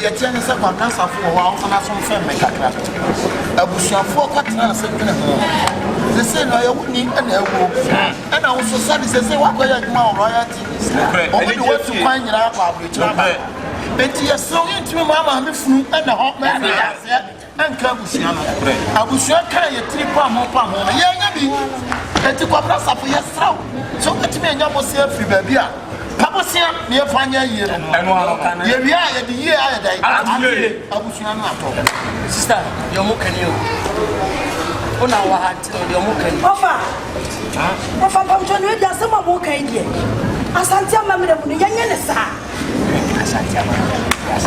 the attendance of our cancer for a while for us on family. Abusuafoɔ kwatena ase twene ho. They say no, you wouldn't need an elbow. And I also said, they say, what are you doing, royalties? Only want to find your public. But you are so into Mamma and the fruit and the hot man and Kabusiano. Abusuaka, you 3 pound more pound. Yeah, and to go up for yourself. So let me know what's here for baby. Papasia, near Fanya year. And one year, the year I died. Abusiano. Sister, you're mocking you. On our heart, you're mocking. Papa, I'm trying to do some more kind here. As I tell my mother, Yanisa.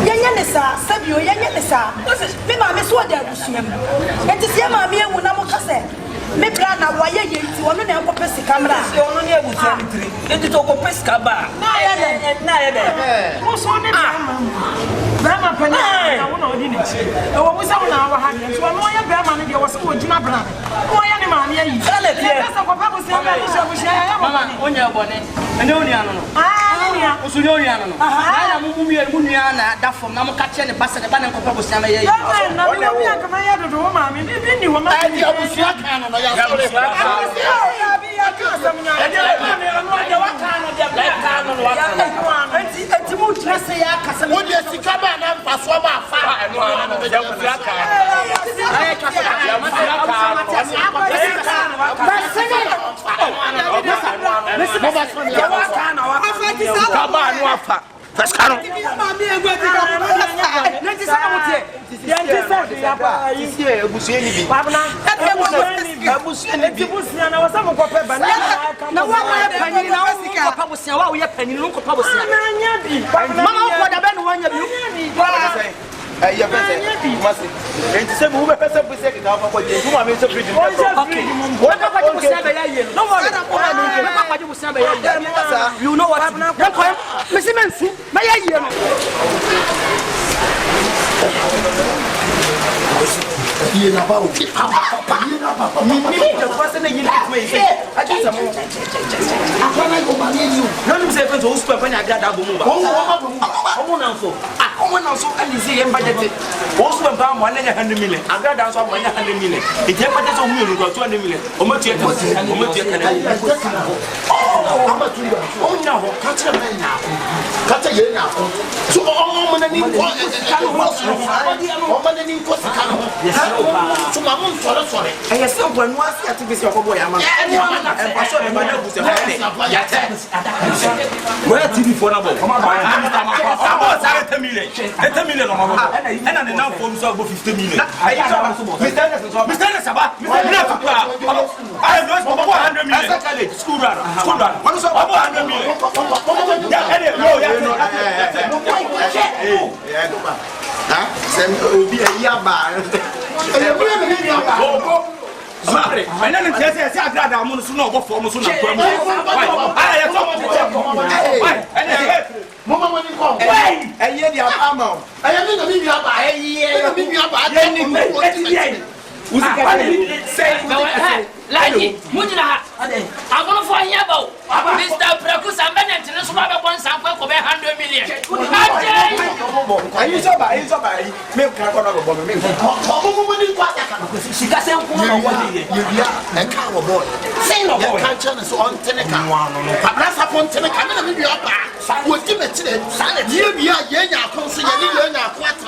Yanisa, Sabio, Yanisa. Mima, Miss Water, and to see my mere when I'm a me brana why you want to have a camera. Only able to it to go pescaba. What's on it? Brahma Penny, I won't know it. Oh, was on our hands. One more Brahman, you was so Jina Brahman. Why any man? Yes, I'm Papa saying, Mamma, on your bonnet, and only I am Muniana, that from Namakachi and the Bassa, the Banana Papa was saying, I'm going to find you about Mr. Pracus and Bennett and the Swabba one sample for 100 million. Are you so bad? It's about milk. She got some a cowboy. Say no culture is on Teneca. Perhaps upon Teneca, maybe up. Would give it to the son. You be a young consider quite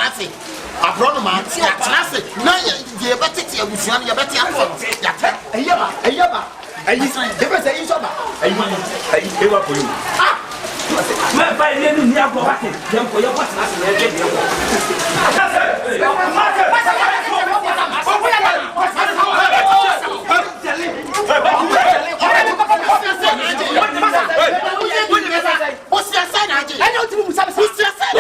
Abroad, classic. Now you're better to your better. I used to say, I want for you. My by the new Yako, for your what's your sign? I know to what's your sign?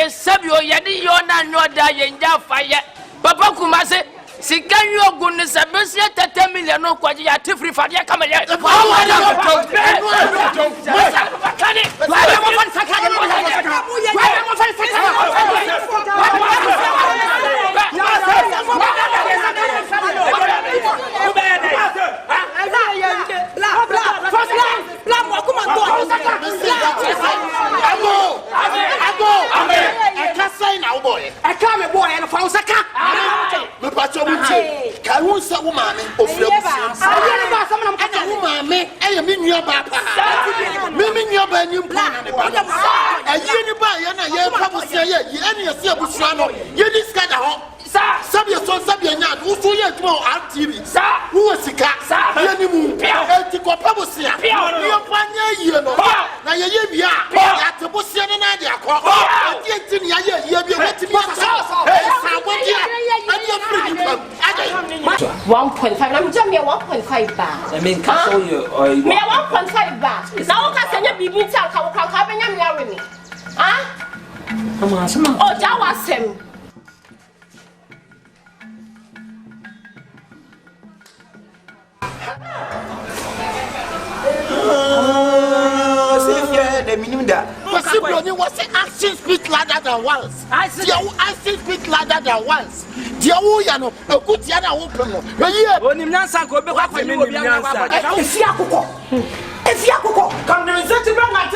ye sabio ye di yo na no da ye nja fire papa kumase sika yo gun se besia 30 million no kwaji ya tifri fa de kama ye I can't boy and found Saka. Me pacho muti. Ka hu sa wo maame ofre busia. I never some of Ana wo maame e me nua ba pa. Me nua ba ni mpa na ne ba. Ayi ni ba ye na ye pa busia ye ye ene ye se abusua no. Ye ni ska da ho. Sabia so sabia nya wo so ye tuma RTV. Wo sika. Ye ni mu. E ti ko pa busia. Ye pa nya ye no. Na ye ye bia. Ya te busia ne na de akọ. E ti ni ye ye bia weti mi sa. 1.5. I'm just me 1.5 baht. I mean, castle you or me 1.5 baht. Now I can send you BB tell how be nyam ya me. Ah? come on, come on. Oh, that was him. The minimum that. Was action speak louder than words. Action speak louder than words. Dia wo ya no akutia na wo pem no. Onim nansa ko be kwa kwemi obi nansa. If you cook, come to the city, Mama.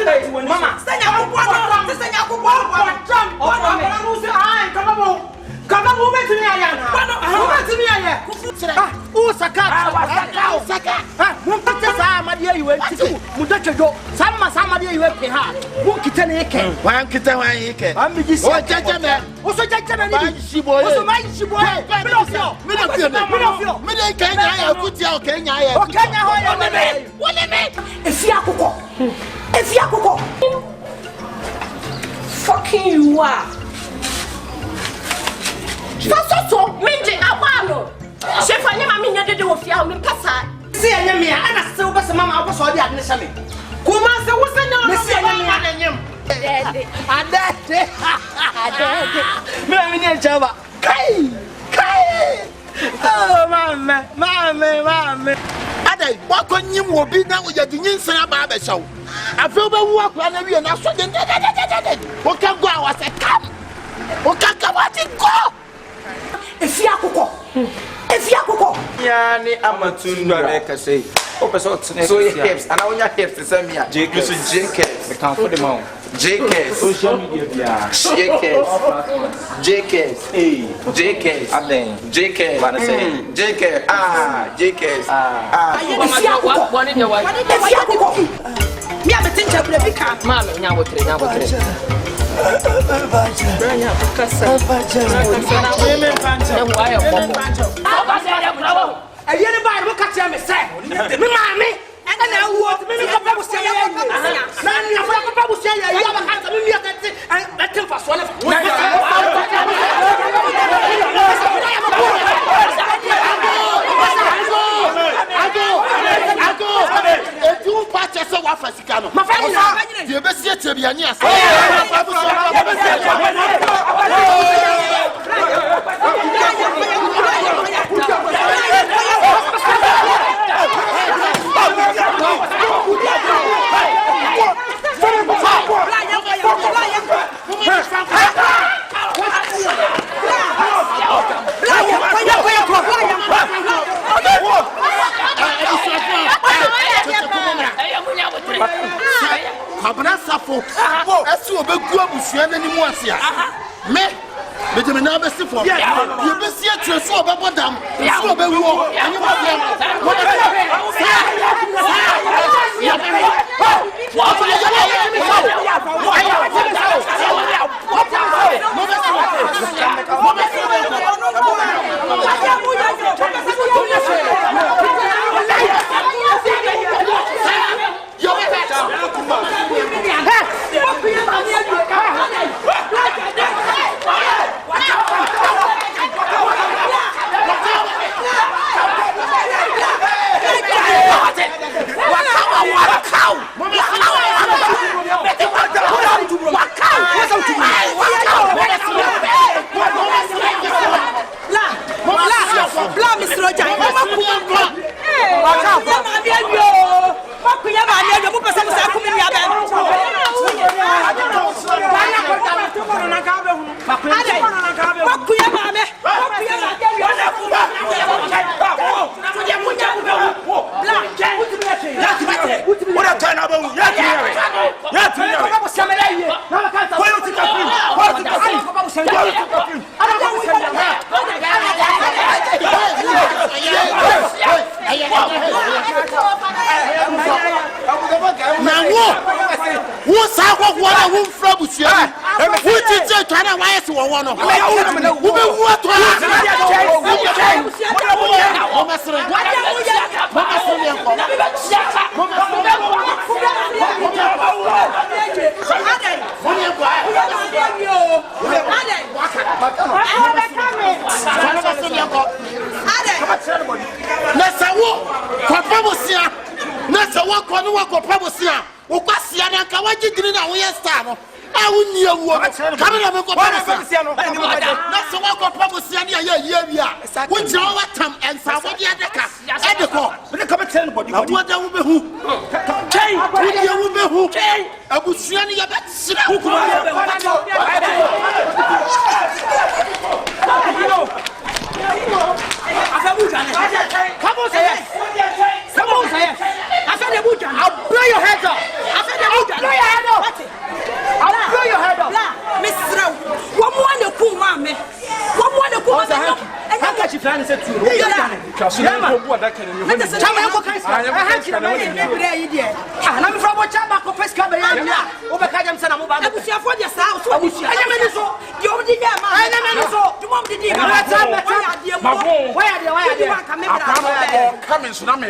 Send your water, send your water, jump, come on, move it to me. Move to me. Oh, Saka, Saka, my dear, you went to Mudacho. Some dear, you went to her. Who can you can? One kita one he can. I'm just so judgment. Also, judgment. She boy, she boy, if you Fucking you are. So, Minji, Awano. Chef, I never mean you do with your passa. See, I am here, and I still was a mamma. I was already at the same. Kuma, there was oh, mama. Ade, what can you will be now with your dinin barber show? I feel the walk when I be an Australian. What can go? I said, come. What can come out and go? If you cook, Yani amatunda make say. Open so your hips and all your hips to send me a JKs. The count for the mount. JKs. Social media. JKs. JKs. And then JKs. What I say? JKs. JKs. One in your wife. if you cook, me have a thing to play big Mama, now what? I didn't buy look at him, say, Mammy, and I want me to come back with say, you have a hand to me and let him fast one of I go. You patch yourself off as you can. My friend, you best yet to be a near. Abana safo esi obegu abusua nani mu ase a me de me na be se fo ye be se atwe so obebodam so obewu ani mo dem What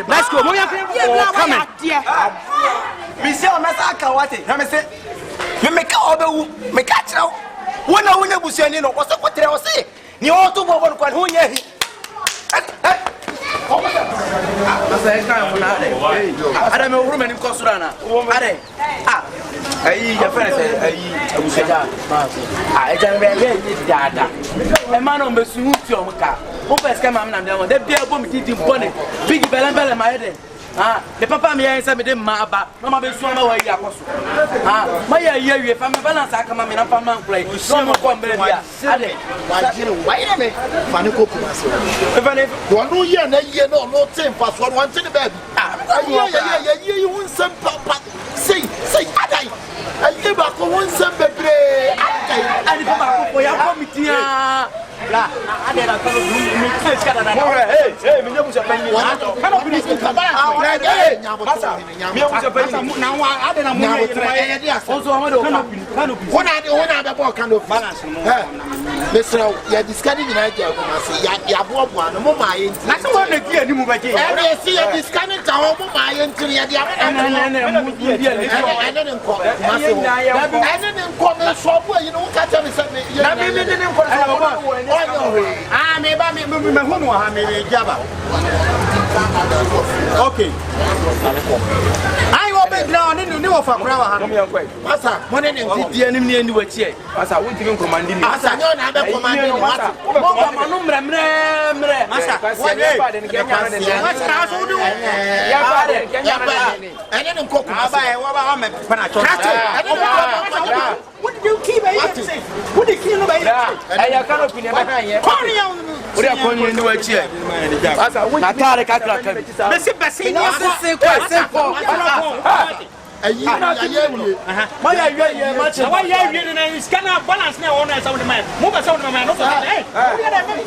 Let's go. Me make obe me catch now. Wona wona busuani no woso kotre wo se. Ni o to bo kon ho nya hi. Asa e kan mo na ade. Ada me wuru mani ko sura na. Ade. Ayi ya fere se ayi abusuaja. E jan be ye ni dada. E ma no mesu hu ti o mka. O peska mam na dem. De bia bo mi di bone. Big bele ma ede. The papa me answer me dem ma aba no ma be so ma wa yi akoso ma ya yi awie fa me balance aka ma me na fa man play so mo ko mbere dia ade wa jire wa ire me fa ne ko kuma se e fa ne do no ye na ye no tin fa so no tin ba bi ye hu nsem papa sei adai ayi ba ko hu nsem bebre adai ani papa ko ya komitia la ade na ko mi tse ska na hey mi nyabu se pani kana bi ni ka ba masa mi nyabu se pani na wa ade na mu ye dia so so amado kana bi wona be bo kana balance mo mesra ya discard ni na dia ko ma se ya bo no mo ma ye na se wona di ani mu ba je e si ya discard ta ho mo ma ye ntiri ya dia na mu di dia le ene nko ma se ho ene nko me so bo yi no ka ta me se na bi mi ni nko so me ba me hunu ha me jaba okay ai wo be ground ni wo fa kura wa ha masa mo ne di anim ni ani wachi e masa wo ntimi nkomandi ni masa nyo na be komandi ni masa mo ba manu mre masa wo ne ba de ni kenya de masa so du ya ba de kenya de ene ni nko kuma ba e wo ba me pana cho What did you keep say? What did you keep I can't opinion behind here. What are you going to do a chair? I can't calculate. My balance now on some of the man. Move us on the man. Hey,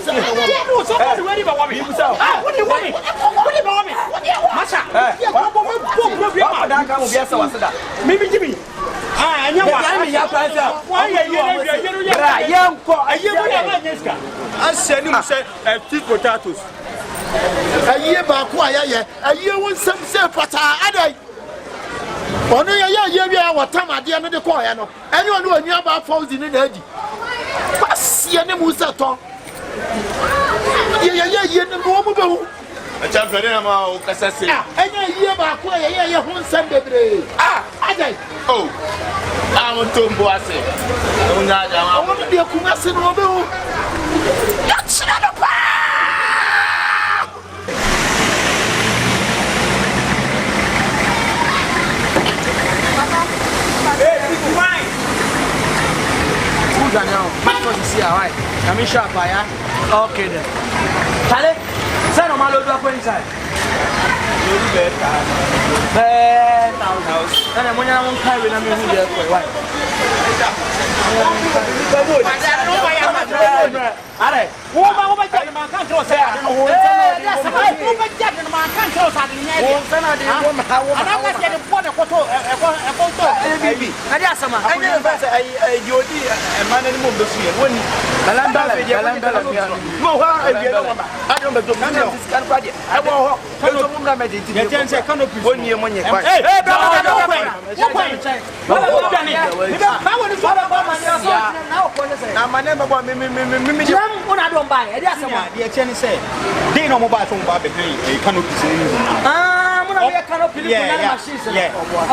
somebody ready about me. What do you want me? What do you want me? Masha, maybe Jimmy. I know I said you said tea potatoes. A year back, why a year when some say pata adai. Ono ya what time at the end of the choir no. Anyone who knew about falls in the edge. Pass ye ne musa to. Ye ne mo a champion ma o kasa se. Enya ye ba ko ye ho nsem bebre. Adai. Oh. Am tombo ase. Onya jama. Omo de kuma se no be ho. Ya chira no pa. Susan now. My cousin see her, right? I'm sharp, yeah? Okay then. Charlie, send my load up inside. And I'm going to carry them in here for a while. My name about me. Don't buy it. The Chinese say they know mobile phone behind a canopy. I'm going to canopy. Yeah.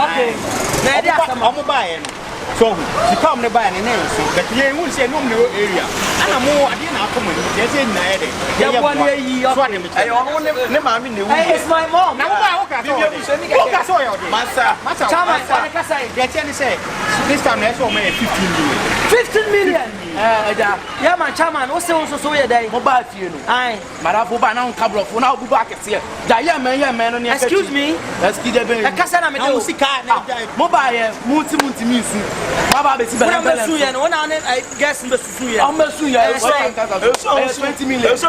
Okay. I'm buying. So, you come to buy an answer, but you won't say no new area. And I'm more, I didn't come in. There's a night. It's my mom. Now, this time there's only 15 million. Yeah, my chairman, what's also a day? Mobile fuel. Aye, Marafu Banan Cabro, for now, back here. Man, excuse me. Let's get a Cassana mobile, multi. Baba, it's I guess the Suya. I'm a Suya. 20 million. I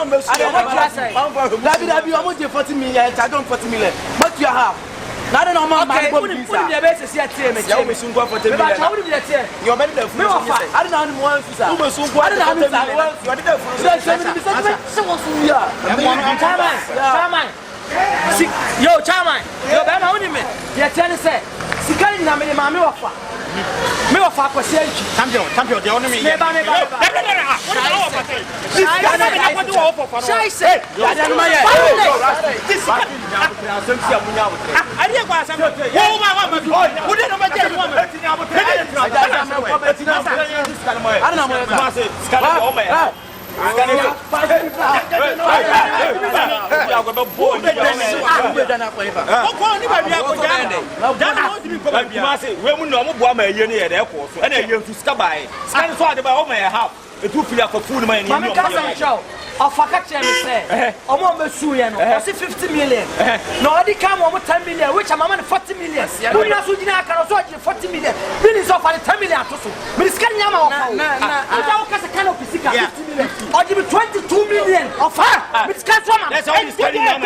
want you 40 million. I don't 40 million. But you have. Not a normal man. Put the basis here. You will soon go for 10 million. You're better than I don't know one. Yo, Chairman. Yo, Ben, how do you mean? You're telling say, Sikari Nammy, Mammy Wafa. Me of our champion, the only me. Of a catcher, say, I'm on the Suyan, I see 50 million. No, I come over 10 million, which I'm on 40 million. Who knows who can also 40 million? Billy's off at 10 million. But it's getting out of a kind of physical 50 million. Or give me 22 million of her. It's Casama. That's all he's getting an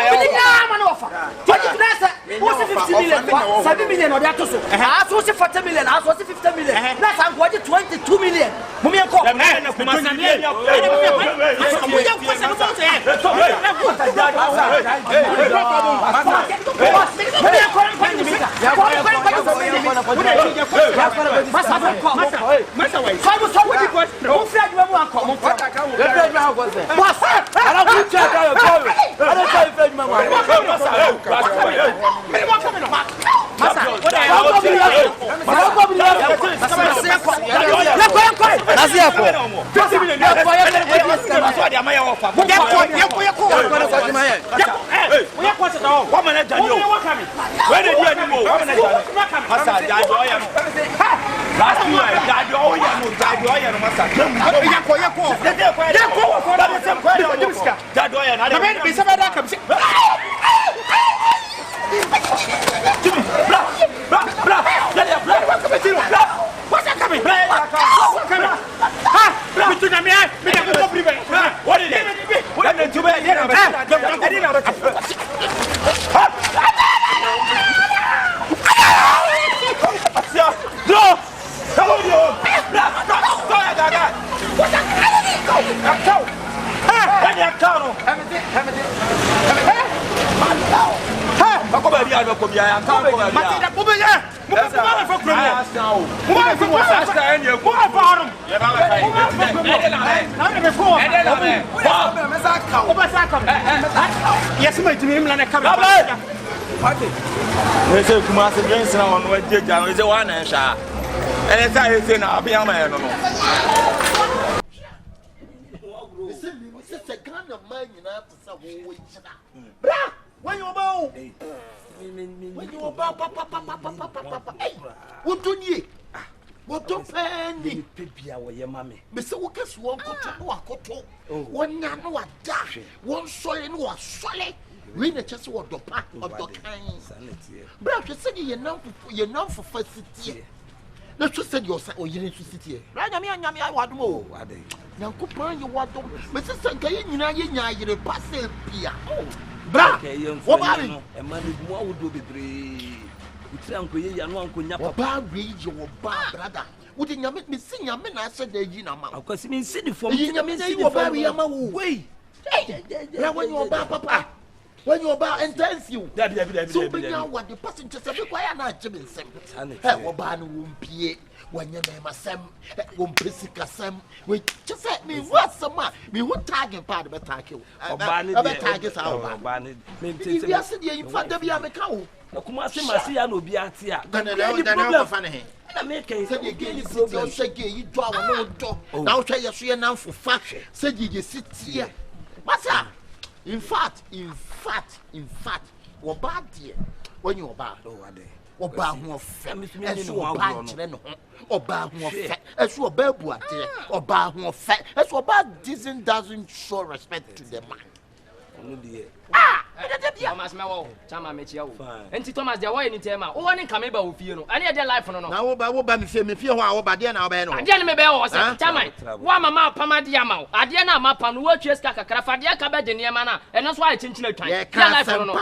offer. 50 million, 7 million or that also. I was 40 million, I was 50 million. That's I'm watching 22 million. Mumian yes, my dream and I come up. There's a Kumasi drinks on what did down is a one and shot. And it's I say now, be a man. It's a kind of man you have to some way. When you bow, when you bow, papa, what do you? What don't penny? Pipia or your mammy. Mr. Walker's one koto. One yan no a dash. One soil no a solid. We need just what the pack of the kind. But you said you're known for first city. Not just said yourself or you need to sit here. Right, I want more. Now, Coupon, you want to. Mrs. Sankayin, you pass it. Bra, what about it? And money, what would do the three? It's Uncle Yan, Uncle Yapa, bar, read your bar, brother. Wouldn't you make me sing a man? I said, the Yinama. Of course, mean city for you. You are very way. When you are papa. When you are about intense you. So bring out what the passengers are required not to be simple. Oban won't be when your name is Sam, won't physical Sam. We just said me what's some man. Me won't target part of attack you. Targets our banner. Maybe yesterday in front of you, I'm a cow. Kumasi Masia no be at here. Then I funny. I make a say again, you shake you draw no door. Now try your share now for fashion. Said you sit here. Massa. In fact, what bad dear when you are bad, or bad who offend, as you are bad, or bad who offend, as you are bad, or bad who offend, as you are bad, doesn't show respect to the man. Thomas Mawo, Chama Mechio. And Thomas, there were any tema, or any camera with you. I need their life for no. Now, about me, feel how about the now. I didn't make bells, Chama. One mamma, Pamadiamo, Adiana Mapan, watches Cacafadia Cabadiniamana, and that's why I change the time. Yeah,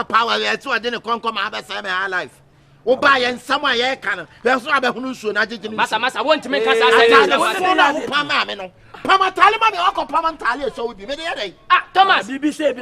power, that's why I didn't conquer my other life. Oh, buy and somewhere, yeah, can. There's no other who should not do Massa. I want to make us a Pama Talimani, Uncle Pama Talia, so be very. Ah, Thomas, BBC,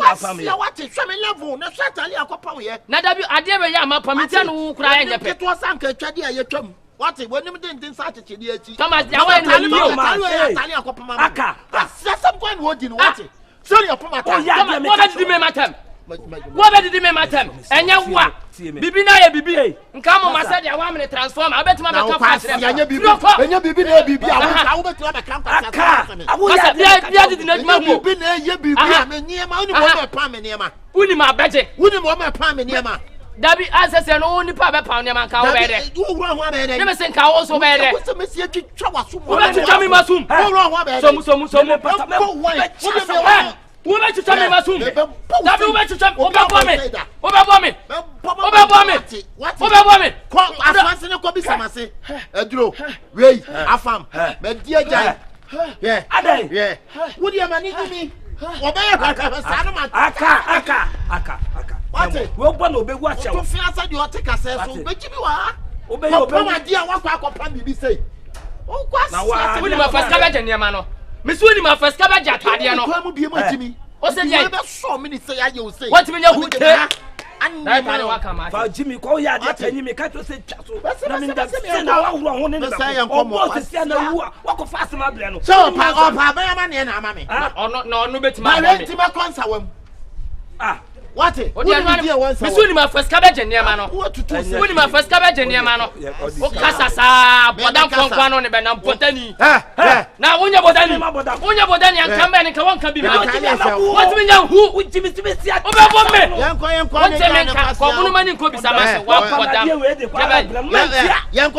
what is some level, not certainly a couple yet. Nadabu, I dare Yama Pamitan who cry and it was Uncle Chadia, your chum. What it when you didn't Saturday, Thomas, Talia Copamaka. That's some point what in what it. Sorry, Pama, what did you matter? What did you matter? And you what? Bibi na ye bibi. Nka mo masa dia wa me transform. Abetima be ka fast. Anya bibi. Anya bibi na bibi. Awo betima be ka fast. Aka. Bia did na djuma mo. Bibi na ye bibi. Me niema uni mo me pa me niema. Uni ma beje. Uni mo me pa me niema. Dabi asese no uni pa be pa niema nka wo be de. Wo wura ho be de. Ne me se nka wo so be de. Wo se me se twitwa waso mo. Wo be twitwa me masum. Wo wura ho be de. Somu. Wo be twitwa me masum. Dabi wo be twitwa. Wo be bo me. Afan ko bi samase eduro wey afam me dia jai yeah adai yeah wo dia mani gumi obeya sa no ma aka what we gbo na obegu acha to fi asa di o take ase so beji bi wa obeya ma dia wa kwa akopam bibi sei o kwa sia we ni ma first cabbage niam no me so ni ma first cabbage atade no ko mu bi ma jimi o se dia be so me ni say aye o say what me nya hu te for Jimmy, call ya that and you make a say chasso. I mean, that's wrong. Walk fast, my blend. So, Papa, and Mammy. No, bet my concern. Ah, what it? What do you want? Miss my first cabbage and Yamano. What to do? My first cabbage and Yamano. Casasa, but I'm from one on the Benam Potani. Now, when you're Bodani and come back and come can be what we know who would Jimmy Smith see over me. Young money could be some young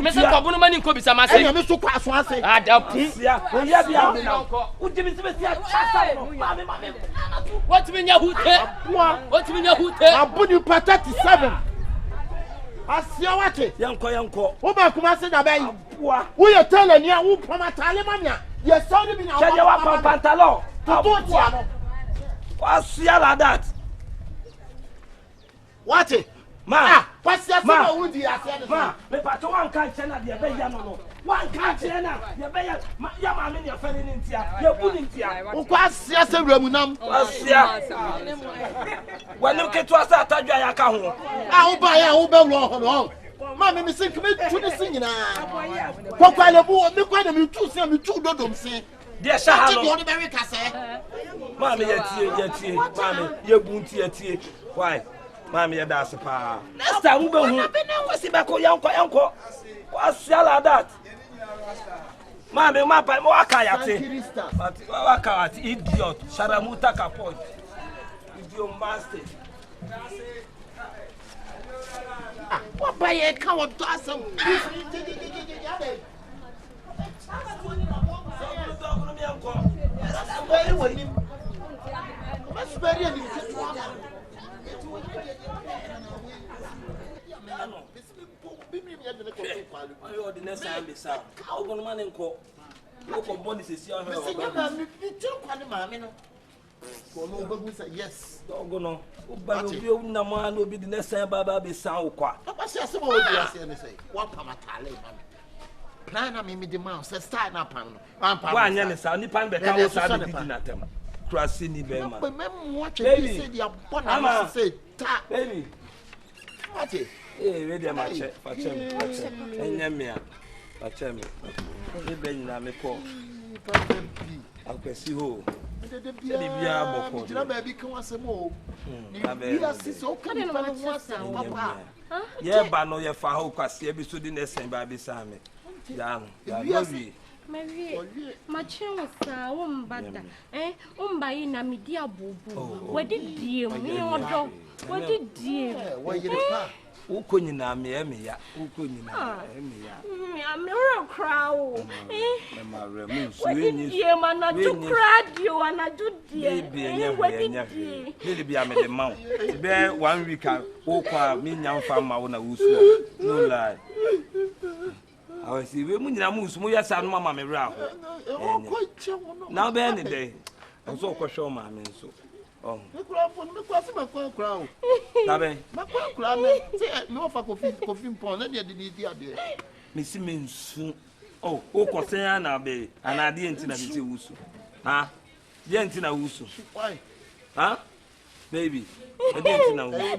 Mr. Cobuman could be some Mr. Quaswasi. I doubt Jimmy Smith. What we know who what we know who I put you per 37. I see what it young co. Who back come and say that we are telling you who from a Talimania. Yes, sorry, me now. You are from Pantalo. What's like that? What it? Ma, what's that? Ma, would you ask? Ma, me pato one can't send the Bayano. One can't send the Bayan. Yaman, you're falling into your pudding. What's yes, a Ramunam? Well, look at us at Tajayaka. I'll buy a Uber. Mammy, Miss Commit to the singing. What kind of boy, look at them, you two say, you two don't say. Yes, I have America, sir. Mammy, yet, Mammy, you're boonty at tea. Why? Mammy, that's a power. Next time we go home. What's it back? Uncle? What's like that? Mammy, my pie, more kayati. But idiot, Sharamutaka point. Idiot master. What by a coward to us? wani masbari ni ano bimi mi yadene ko kwalu ayo de next time be sa ogun man nko ko body se si ahwe o ba mi tiri kwalu ma mi no ko no obagu say yes ogun no oba obi o na ma no obi de next time baba be sa o kwa papa se ase mo odi ase ne say wa pama tale ma plan na me de ma se start na pan no wa anya ne sa ni pan be ka wo sa de di na tem krasi ni be ma me mo twa bi se dia bona ma se ta baby ati ready ma che fa che enya me a fa che me e be nyina me ko akwesi ho de bia boko jira ba bi kan asem o ni bia sisi o kan pa no asem papa ye ba no ye fa ho kwase bi so di na sen ba bi sa me ya no wi Marie, machin sa umbada. Umba ina midia bubu. What did you me or what did you? What you pa? Uko nyina me ya. Uko nyina me ya. I'm a crowd. Ma remu so What did you man not to cry you and I do dear. What did you? Really be am the mount. Be 1 week o kwa me nyam fa ma wo na wusu. No lie. I see we munyina musu mu yasa no mama me ra ho. Now be any day. So ko show ma me so. Oh. Me kura fo me kwa se ma kura o. Tabe. Ma kura me se me ofa kofi pon na de di ade. Me si me nsu. Oh, o ko sen na be anade enti na me se wusu. Ha? De enti na wusu. Why? Ha? Baby. De enti na wusu.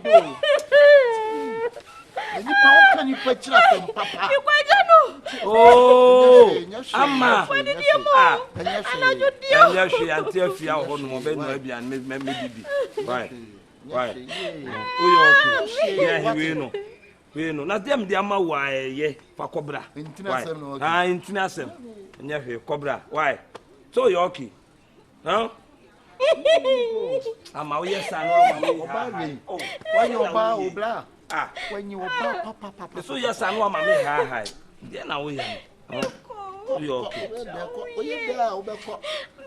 Any power can you put from papa? You quite know. Oh, Amma. Where did you move? And I do dear. And yes, she until she out on my bed, maybe and me bibi. Right. Oh, yeah, we know. Not them, the Amma, why, yeah, for Cobra. International. And yeah, Cobra. Why? So Yorkie. Huh? Amma, yes, I know. Oh, why you bow, blah? Ah, when you were papa. So yes, I know mammy high. Then I will. You okay?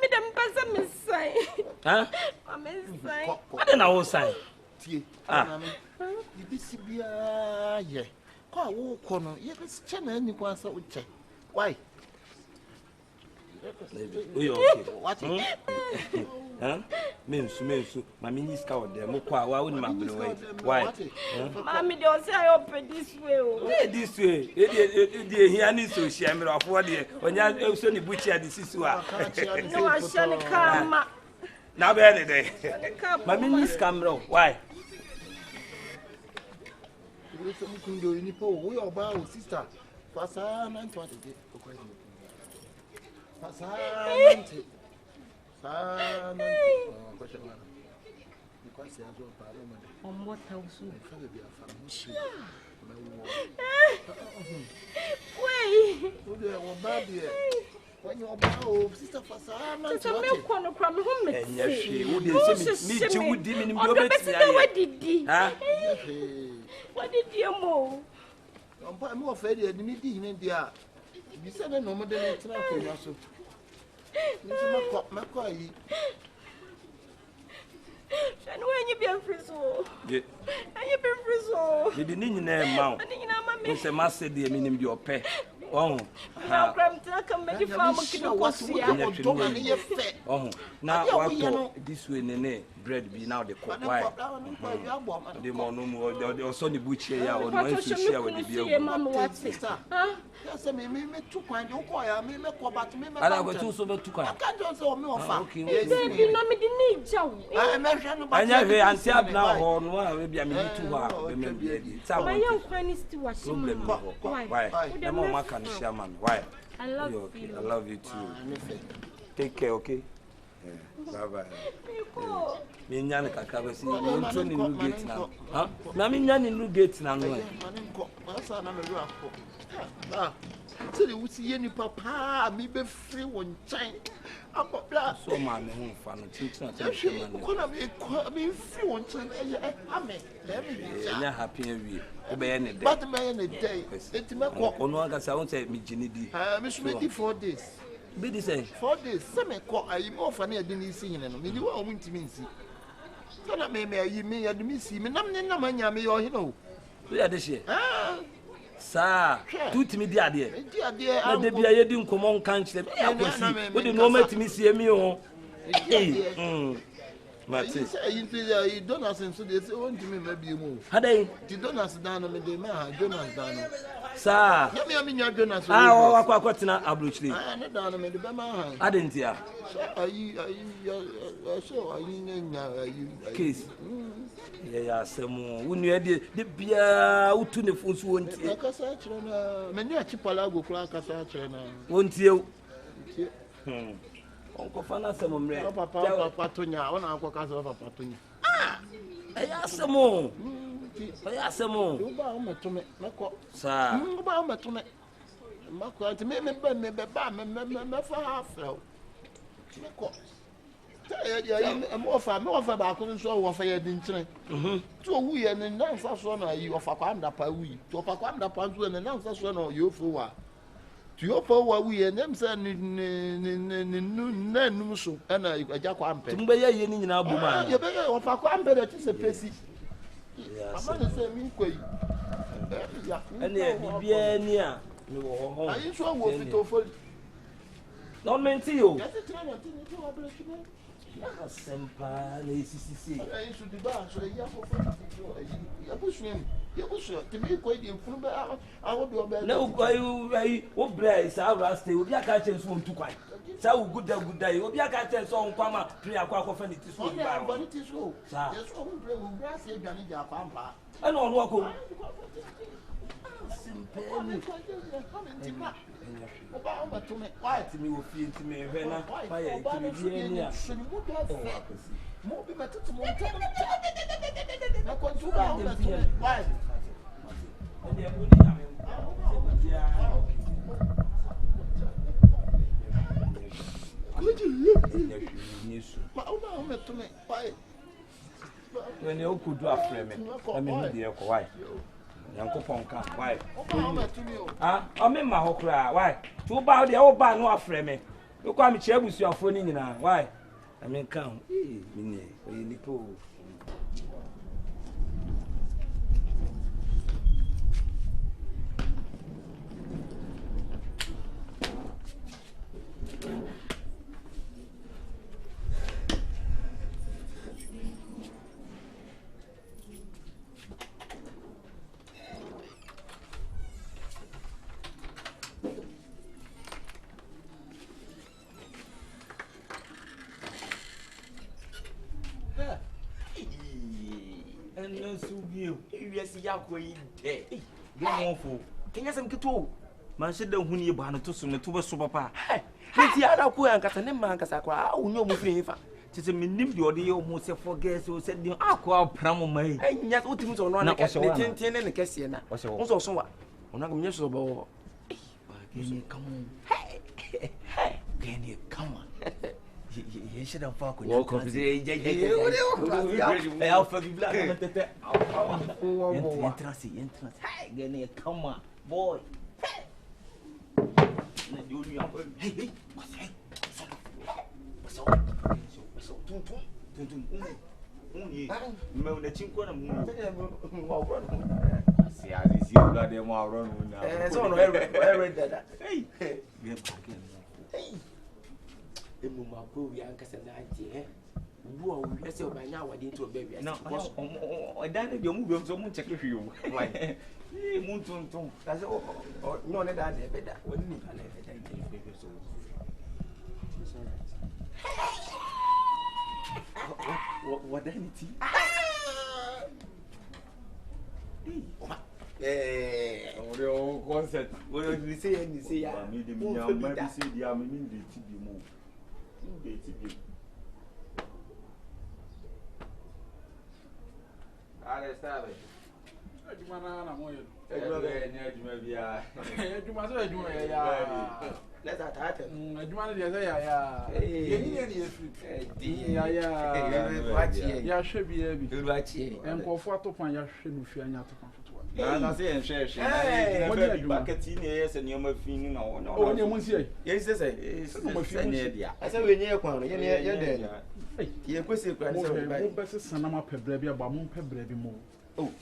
Madam Passa Miss Say. Huh? I don't know what say. Ah, you be yeah. Call walk on. Yes, channel any one so would check. Why? You okay? What? Huh? Means, my minister out there. Why wouldn't my way? Why? Mammy, don't say I open this way. This way. He needs to share me off what day when you have so many butcher this. No, I shall come. Now, any day. My minister come. Why? We are about sister. Passan and 20. Passan. On what house? Wait. When you are sister Fasana, it's a milk one of home. And yes, she would meet you with him in your bed. What did you move? I'm more afraid you didn't in India. You said no more than a trap. Macaulay. And when you be a frizzle, and you be frizzle, you didn't name mount. It's a master, dear, meaning your pet. Oh, now come make you farm. Oh, now this way, Nene, bread be now the cook. Why? The more the sonny butcher or no to share with the beer. Yes, I mean, me too kind. You call me, make about me. I will too so too kind. I can't just all more. Okay, I mentioned about I now on one, maybe I mean too hard. My young friend is to watch problem. Why? The more can share, man. Why? I love you. I love you too. Take care, okay? Bye bye. Me nyane kakaba si wonto ni new gate na. Ha? Na me nyane new gate na no. Asa na me ru akọ. Ah. Se de wusi ye ni papa mi be free won chan. Abobla. So ma me hu fa no tintina to me man. Ko na me free won chan eh amen. Let me be. Enya happy awie. Wo be ye ne day. But me ye ne day. Enti me ko. Ono aga sa won say me gini di. Me so me di 4 days. Be the same. 4 days. Some call I more funny I didn't see him. Me you want to mean see. So that may you me at me see me. No man, me or you know. We are this year. Sir, two to me, dear. Let there be a young common country. What the moment to me see me on. You don't ask him, so they say, want to me maybe you move. Had they? You don't ask down on the man, Jonas down. Sir, I mean, your Jonas. I quite not abruptly. I know down on the Bama. I didn't hear. Are you Case? Yeah, some when you had the beer out to the food won't many a chipalago clock as a won't you? Uncle Fana, some Papa Patunia, on our caucus of a Patunia. I asked some more. I asked some more. You bow me to me, sir. You bow me to me. Macquarie to make me burn me, but for half. I'm off about couldn't show what I didn't train. So we and announce us one you of a quanda pa we, to a quanda panzu and announce us one or you for to your power we and them send in so and a jacquampe. Tumbeya in our buma. You better of a quampe that is a pessy. I'm not the same way. And there be near. Are you sure what it offered? Not meant to you. Sempa, CCC. I used to the bar, so you push him. You push to be quite improved. I would do a better. No, what brace our stay will be a catching soon to quite. So good day. Will be a catching song, Pama, Priya Quacofen. It is so, but it is so. Yes, will brass a Janija Pampa. And on walk. Why to me will feel to me when I fire to me near. More be better to Montana. I want to go. Why? When you could do a frame, I mean, dear, why? Yankopon ka why I mean my hokra why to bow the old bar no aframe me you come che abusuafo ni nyina why I mean come me ni po Yes, Yakwe, eh, awful. Can you some kito? Man, she don't win you by to soon to a super papa. Let's see how I got a name, Mancasaqua. Oh, no, Mufa. Tis a minute, you the almost forget who said the aqua pramo may. And yet, what things on a castle, 10 and a cassiana. Also, so what? On a years ago. Can you come on? Hey, can you come on? You should have fucked with Alpha entrance. Hey, Gany, come on, boy. Hey, what's Mumma Boo, Uncas and I, who are so by now I did to a baby. No, I done your move so much for you. Why? Moon, that's all. No, that I better. Wouldn't you? What anything? Eh, oh, concert. What did you say? And you say, I made him say, the army in the TV move. Na say en share share. What do you bucket ni yes and you ma fi ni na won. Oh, you want see? Yes say. No fi ni dia. I say we nye kwa no, ye dey. Ye kwese kwa say we buy. Mo bese sanama pebre bi aba mo pebre bi mo. Oh.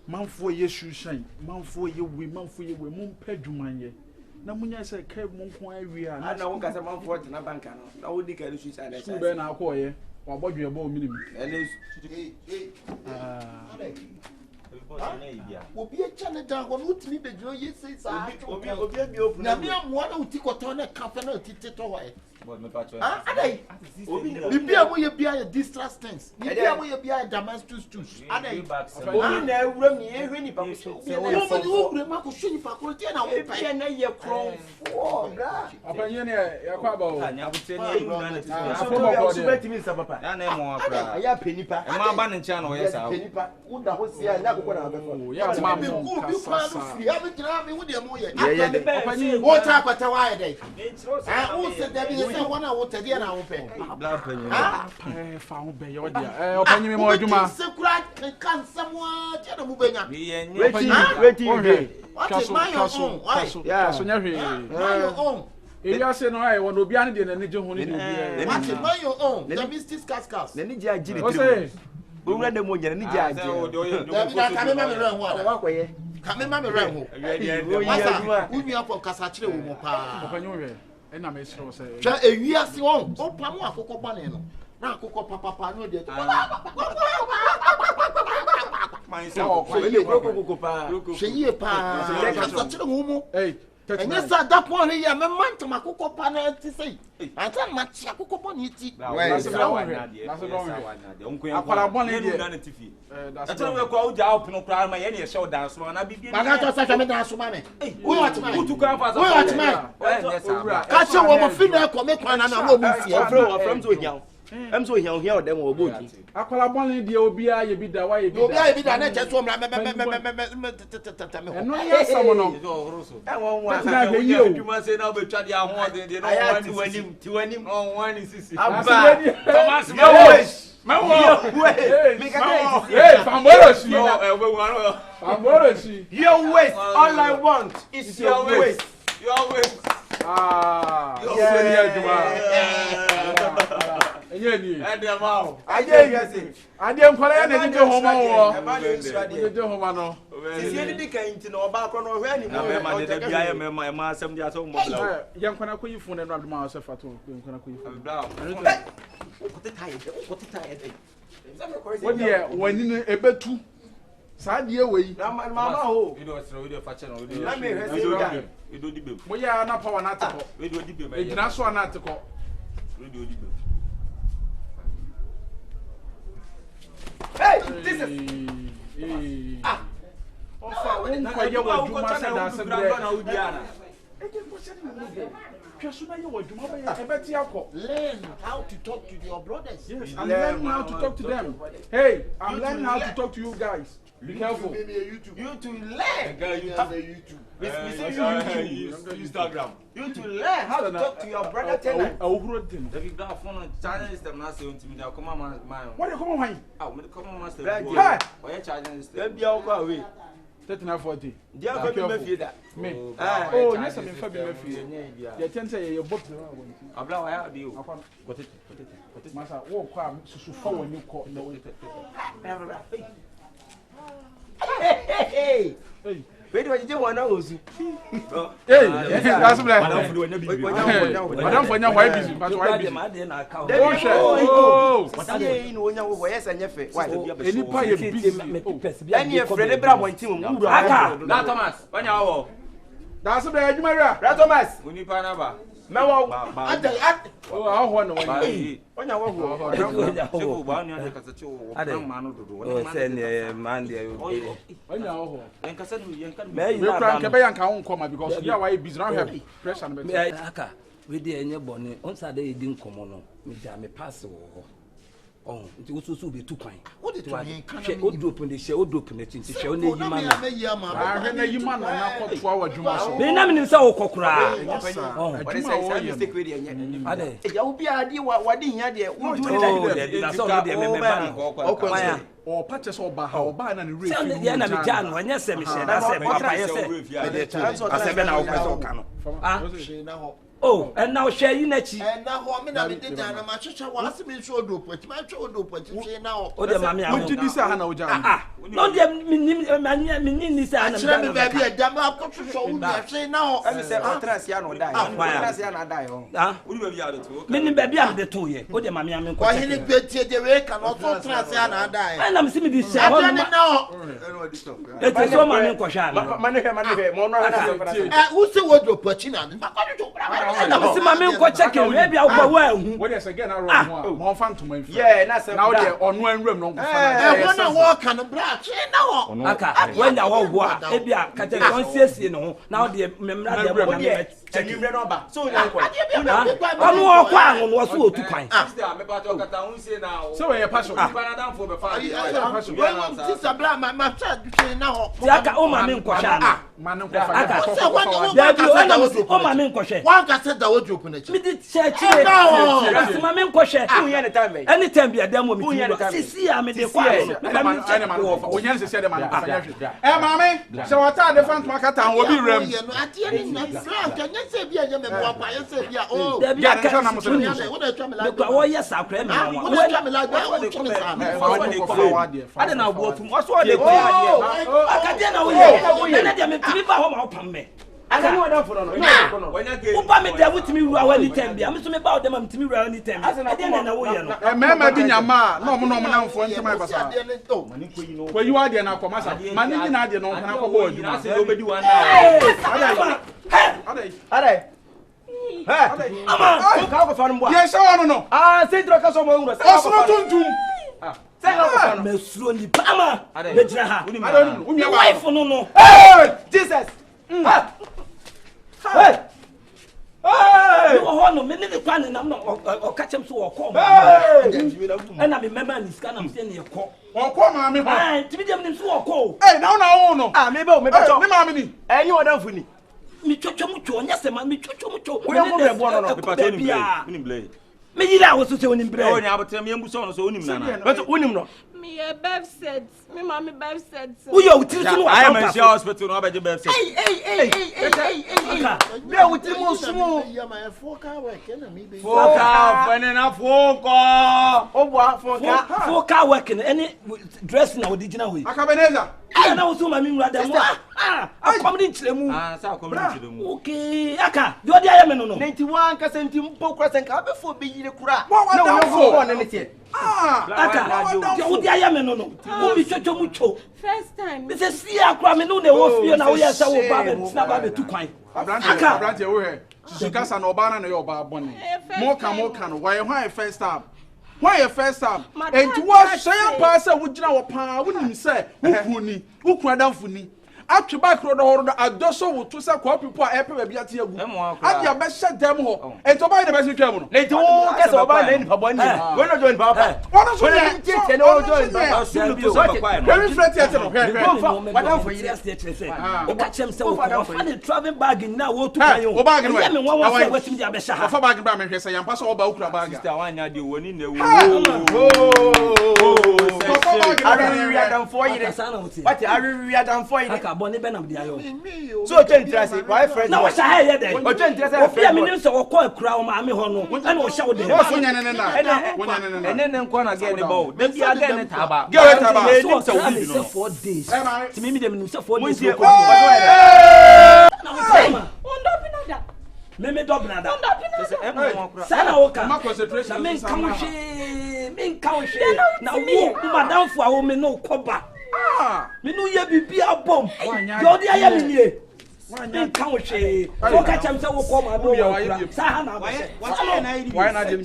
Manfo ye shushan, manfo ye we mo mpa dwumanye. Na munya say kai mo nko awi a. Na won ka say manfo na banka no. Na wo di ka shushan na. Su be na akoye. Wa bodwe bo minim. Obi a channel down when you need the joy, you say, Obi, Namia, one who took a ton of cafe or tito. Be away be a distress things. Be away be a Damascus too. And I run here, really, but Marco should you faculty and I'll pay a year crown. Opinion, Yaquabo. I would say, I have penny pack. And my banning channel, yes, penny pack. Would the host here? Yeah, Mamma, you haven't driven me with your moya. What type of Tawai day? I also there is one I will tell you now. Found by your dear. Open me more, Juma. So crack can someone tell them moving up. Waiting. My own. If you say no, I want to be on the energy. My own. The Mr. Cascas. The Ninja Jimmy. We read the money and Ninja. Come in, Mammy Ram. Who me up on Casachi? And I'm a sure say, yes, you won't. Oh, Pamma, Coco Panino. Now, Coco Papa, no, dear. Hey, and yes, at that point, I am a man to my Coco Pana to say. I can't match a Coco Paniti. That's why we go out no crime. My any show dance one. I be. I got such a dance woman. Who to come as a catch a woman, female comic one, and I will be from to young. I'm so young here, them will go. I call up one the Obia, you be the way you be the just one. And no, yes, someone I won't you must say now, but I want to win him on one is Thomas. Your waist, all I want is your waist. Your waist. I didn't call any home. Young can I call you phone and run myself at all? What dear, when in a bed too? Sad year way. Mamma, you don't throw your fashion. We do the bill. We are not power article. We do the bill. It's not so an article. We do the bill. Hey, this is. Learn how to talk to your brothers. Yes, I'm learning how to talk to them. Hey, I'm learning how to talk to you guys. Be careful. You to learn. You have a YouTube. Instagram. You to learn how to talk to your brother tenant. If you got a phone on China system, not saying to me, they'll come on my. What do you come on? I'm going to come on my step. Why are charging? They'll be away. 3940. Yeah, I'm feel that. Me. Oh, yes, I'm in February. You can say your book. I'm glad you. Got it. Master, walk on to follow when you call in the way. Hey. Wait, what you want to Hey, that's black. Madam, for now, why busy? But why busy? Oh, what's saying when you were yes and your why? Any pie busy. And your friend, Abraham, team. Not Thomas. When you are. That's a bad Maria. Thomas. When you find out. No, I want when Oh, it was so be too kind. What did you she would open the show, open the chin, she only you man. I you man na ko to our Juma. Be na me say wo kokra. Oh, but it's a mistake with you. Ade. Ya obi ade wade hia de. Oh, that's all dey me ban. Or patches or ba na real. Say na me jan, when you say me say that say papa you say. I say be na wo person kan. Ah. Oh, and now share you nechi. And now how many of the dana machicha was me so do put my show do put now. Oh, the mammy, what did you say? Hannah, no, dear, me say, I'm baby, a damn up to show you. Say now, I say, Traciano die. Traciana die. Ah, we will be out of two. Meaning, baby, I'm the 2 years. Oh, the mammy, I'm why he petty the way cannot Traciana die. And I'm seeing this. Now, it's so many questions. Who's the word of Pachina? I see my men go checking. Maybe I'll go well. What is again? More fun to my yeah, that's now they're on one room. No, I want to walk on the block. Now, when I walk, maybe I catch a conscious, you know. Now the memory. So I'm walk on was so too kind. So a passion. Sister Black, my child, now. Zaka, oh, my men question. Man, one can set the word open it. Me did church. My men question. Anytime be a demo. See, I'm in the fire. Mammy, so I tell the front market and will be rem. At the end of the can you say, oh, yes, I'll claim. I don't know what's what they I don't know for no. When me there with me when time be. I'm so about them to me any time. I didn't know you. Remember din your ma, no for into my basa. Where you are there now come asa. Man ni na there no kan akọ you. I say obedi one now. Ade. Hey. Ama, ka ko fa no. Yes, no. Ah, say tro ka so mo ngro. Say no tuntum. Say no fa no. Mesuro ni pama. Me jira ha. I don't know. Your wife no. Hey, Jesus. Hey! Hey! You are no, many the plan and I'm not or catch him so or call. And I remember in this kind of thing you call. Or call mammy. To be them so or call. Hey, now, no. Ah, maybe, mammy. And you are done for me. Me chocho, yes, man, me chocho. We don't have one of the blade. Me that was to say in bread. Oh, yeah, but tell me, I'm so unim. But unim. Me a Bev said, me mommy Bev said. Who you tell you I am in the hospital, no better Bev said. Hey. There with the most small. 4 car, when enough 4 car. Oh, what 4 car working any dressing our digital way. Akabenezer. I know so my rather more. I'm coming to the moon. So coming to the moon. Okay, Aka, you are the I am no 91 percent pokras and car before being the crap. What anything. Aka, you I am no. Who be chocho mucho. First time. This is see akwa me no dey wo fie na wo yes wo ba be na ba be tu kwan. Abrante wo he. Sukasa na oba na yo ba boni. Mo kan why first time. Why first time? And to what say pass a wugina wo pa wonim say wo ni wo kradamfo ni. Atweba kro do horo adoso wo to say kwa people a epe bia te agu. Adia be hye dem ho. Ento ba na be se twam no. Leti wo kesa oba na ni paboni. We no join papa. Wono so ya tete no join papa. So kwa. Very flat yet no. Madam for years dey say. O ka chem say wo fa the travel bag na wo tu kan yo. O bag no. Ya me won wo say wetim dia be sha. Fa bag ba me hwe say yampa so oba ukura bag. Sister wanya de woni na wo. Ari wi adam for years. What ari wi adam for years. Boni benam dia yo. So interest why friend. Na wo sha ha ye dey. O interest o fia me nim say wo call kura o ma me ho no. Na wo sha wo dey. Wo nya ne na. Ene nko na get the ball. Dem dia get ne taba. Get taba. So say 4 days. Ti me dem nim say 4 days. Na me dobna da. Ndopina. Sana woka. Ma concentration. Men kan hwe. Na wo madam fo a wo me no koba. Me no ye bibi abom. Yo dia ya me nie. Men kan hwe. So ka chem say wo ko ma no wo. Sa ha na ba. Why na dem?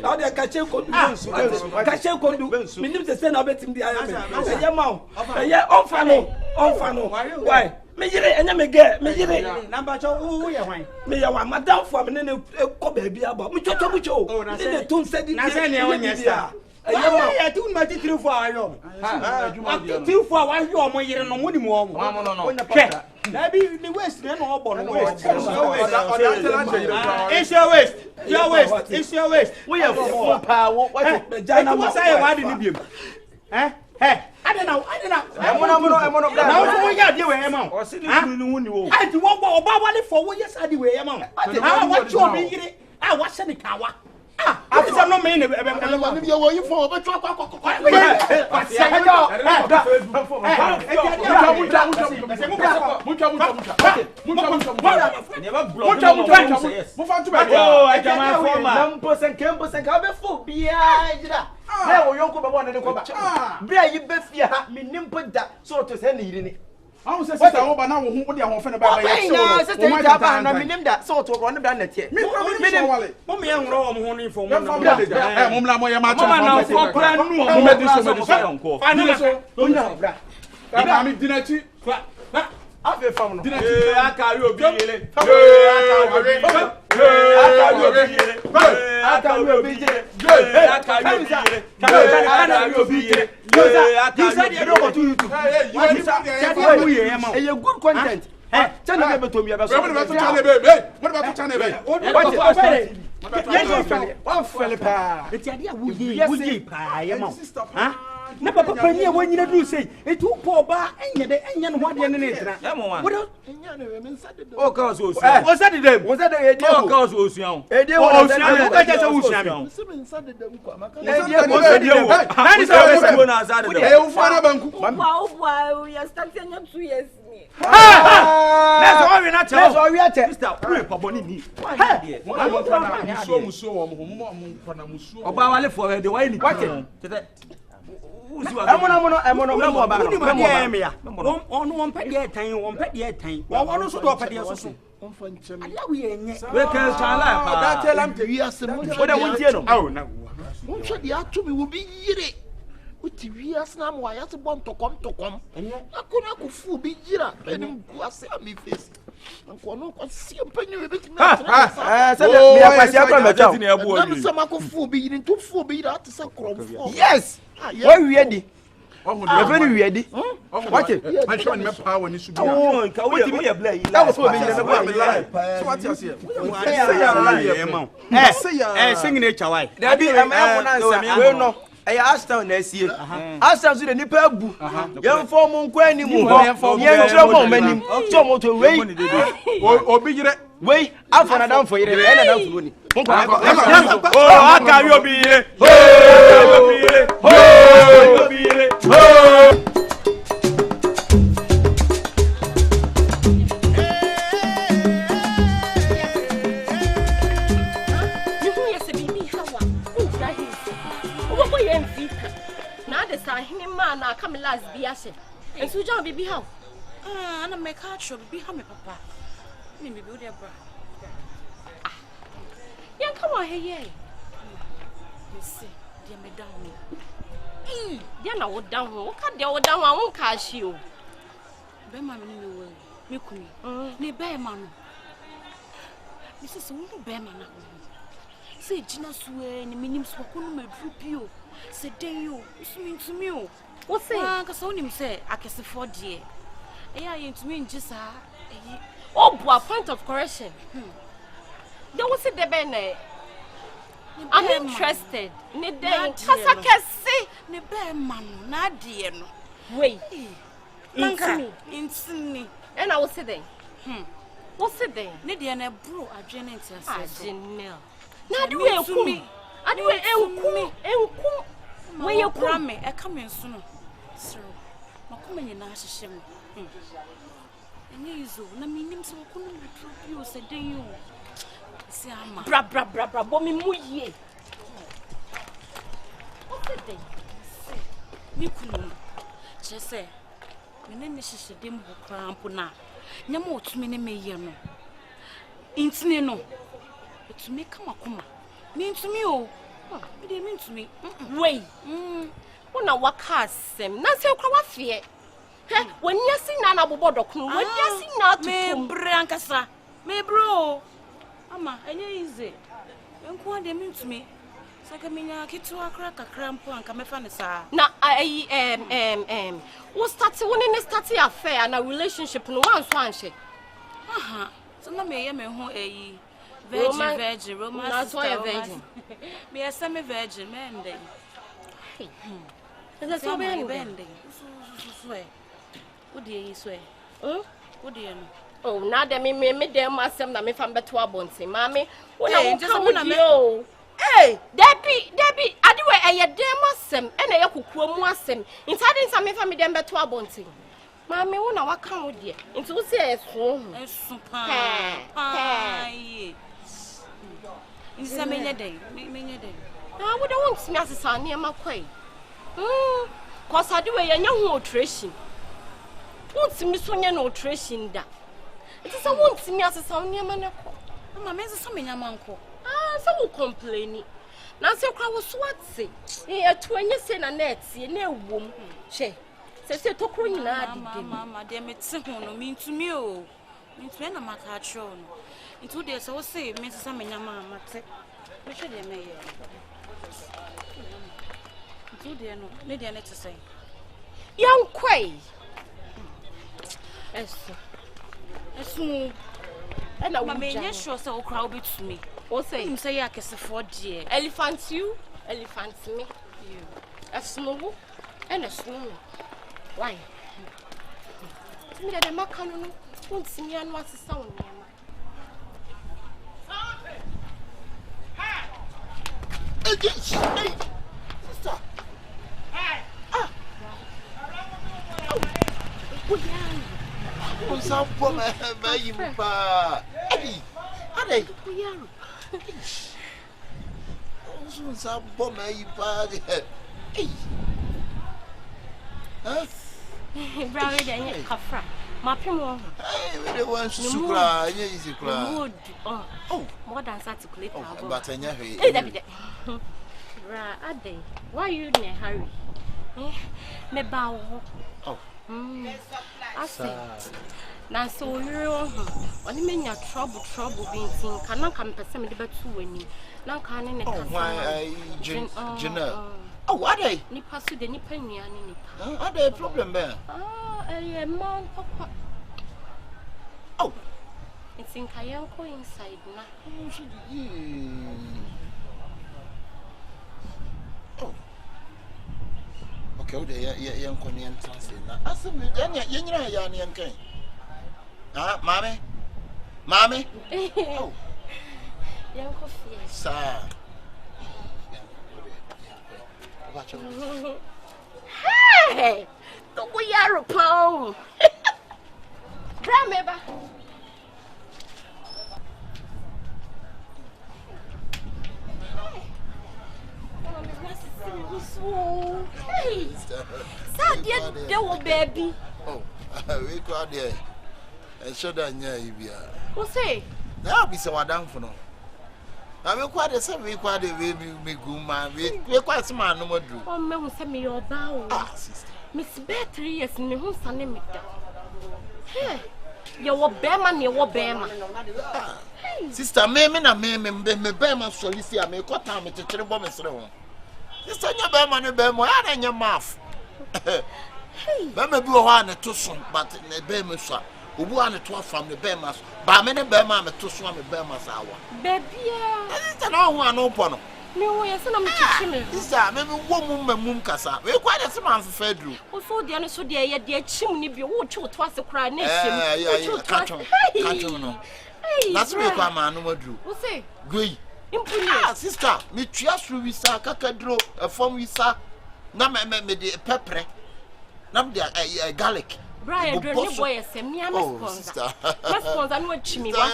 Now dey ka che kodu. Ka che kodu. Me nim say na betim dia ya me. Eye ma o. Eye onfa no. Why? Me yire enya me ge me yire number 2 who ye hwan me ya wa madam for me ne ko ba bia ba mu chocho mu cho ne to nse di na se ne won yesa ya tu ma ti 3 for ayo ti 3 for wa hwe omo yire no muni mu omo no na bi the waste ne no obo no waste it's your waste we have full power what jana mo say wa de ni biem Hey, I don't know. I'm now for ya dey we am. O si ni kunu ni woni wo. I ti wo gbo oba wale for wo yes adi we am. Ah, what you be yire? Ah, what se ni kawa? Ah, I say no me ni Wani bi wo yi fo o be twa kwa. Hey, o yonko be wona de ko ba. Bia yi be fie ha, me nimpo da so to se ne yiri ni. I was saying, I want to wo de ahofo ne ba ba ye so. O ma ta na me nim da so to ko ne bra na tie. Me nim. Mo me enro o mo ho ni fo mo. Eh, mo mla mo ye ma cha. Mo na fo kra nu o mo me so nko. Ani so. O nya bra. Ba mi dinachi. Afi fam no. Aka ri obi yele. You said you don't want to YouTube. You good content. Hey, channel be to me about. What about channel be? What fell pa. It's idea we pa ya na papa pani won nyina du sei etu po ba enye de enye no hode ne netra wo do enye ne me nsa de o ka so osuan o sa de dem o sa de ede o ka so osuan ede wo osuan o ka je osuan se me nsa de dem kwa maka ede wo se de wo na ni sa wo na sa de dem e wo fa na banku Wow, you start saying 2 years me. Let's all we not tell. Let's all we at. Mr. Pray for boni ni. Hey, muso mo oba wale for the why ni. What? Emono ba no. On won pede tan, won pede tan. Won so do pede so. On fa nchem. Ala we enye. We can chala pa. Da tell am to wi asem. Wo da won tie no. Aw na. Won hwe de ato me wo bi yire. Uti wi asna mo ya se bon tokom. Akona ko fu bi yira. Enim ku ase am face. Anko no ko si empanyi we beti na. Say me akwasi akwa meja. Na se ma ko fu bi yire, to fu bi yira ate se kromfo. Yes. Why we ready? Very ready. Watch it. I'm sure me power ni subi. Oh, ka we play. That was what we did. So what you say? Singing each away. There be am answer. We no. Aya Ashtown na sie. Ashtown so the nipa abu. Yem form nko animu ho. Yem tro mo manim. So mo to we. Obi yire. We afọ na dan for yire. E na dan for ni. Oh, aka ri obi yire. Obi yire. Na come last be ase. And so John bibi how? Ana make catch bibi how me papa. Ni bibi o de bra. Yan come on here. You see, dia me down me. Dia na wo down ho. Ka dia wo down ho ka hye o. Be ma me ni wo. Me kumi. Ni be ma no. Me se wo be ma na. Se jina suwe ni minim so ko no madru pio. Se den yo, sumi ntumi o. What say? Ka so nim say akesefo de. Eya ye ntumi nji sa. Eyi. Oh, boy, point of correction. There was a debate. I'm interested. Ni dey kasa kese ni be ma no na de no. Wait. Intini. And I will say then. What's it then? Ni de na bro adwene ntiase. Janelle. Na de we enkum. Ade we enkum. We you come me, come in soon. Sir, Makuma na hyehyem. Enye izo, na minim so ko no you said you. Si ama. Bra, bo mi mu ye. What's it then? Mi kunu. Je say, me ne hyehyedem ho krampo na. Nyama otumi ne meye no. Intine no. Otumi kama kuma. Mi ntumi o. Me mean to me. Wait. Una waka asem. Na se kwa wafie. When you see Nana Bobodokun, when you see not me brankasa, me bro. Ama, easy. Unko de mean to me. Saka minya kitu akra kakrampo anka mefa ne saa. Na we start when start affair and a relationship no one so anhye. Aha. So na me ye me ho virgin romance. That's why a virgin. Me a semi virgin man dey. That's so bend. Swear. What do you swear? What do you know? Oh, now that me dem asem na me fam beto abonte. Mami, when just want to hey, Debbie, adiwe eye dem asem, e na ye kukuo mu asem. Inside nsa me fam dem beto abonte. Mami, wo na waka wo de. Nti wo se eso. Eso pa. Nsa me nye dey. Na wo de won me asesa ne ma kwai. Cause adiwe ye nya ho alteration. Won't so nya no alteration da. It is a won't me asesa ne ma ne ko. Mama, me so me nya manko. So we complain. Na se kwa wo so atse. E atu anya se na net ye na ewom. Che. Se tokro nyina adi. Mama, de me te ho no me ntumi o. Me ntumi na maka atro no. Ntu de so say me sesa me nya mama te. Me hwe de me ye. Ntu de no, ne de ne te say. Young kwai. Esu. And I will be sure so crowd it to me. O say him say ya kese for dear. Elephant you, elephant me. You. A snow and a snow. Why? Me that the macano won't see me and what's the sound. Sister. What's up, poor man? Hey, Ade. What's up, poor man? Hey. Huh? Brother, then you kafra. Mapimo. Hey, we want to cry. Easy cry. Oh, more than articulate. But I never. Hey, David. Ade, why you in a hurry? Me bow. Oh. I say. Now so you only mean your trouble being seen. Cannot come per se me the two winning. Now can in a why oh, what they? Nipa su the nipa ni ani nipa. Are there a problem there? A man papa. Oh, it's in Kayanko inside now. Oh. Okay, the young Korean translate. I said, Yan. Ah, mommy. Oh, Young coffee. Sir. Hey, the we are a pound. Grandmother. Hey, Sadia, the baby. Oh, we got there. And show that you Who say? Now be so down for no. I will quite the same. We quite a baby, me gooma. We quite some man no more do. Oh, man, send me your bow. Sister. Miss Betty is in the home, son. Hey, you're Bearman, you're Bearman. Sister, me, Bearman, Solicia, me cut time to tell bomb is wrong. Sister, your Bearman, and your mouth. Bearman do one to some, but in the Bearman, sir. Who want to from the Bearmas, but many Bearman to swim the Bearmas hour. Baby, that's no one open. No, yes, I'm a sister, maybe woman, moon cassa. We're quite a man for Fedru. Also, the other so dear, dear chimney be watch you twice a cry nation. Can't you know? That's me, Pama, no more do. Who say? Gray. Sister, me just we saw Cacadro, a form we saw. Nam me the pepper, nam the garlic. Brian, boy, send me a sponsor. My sponsor, no chimney. My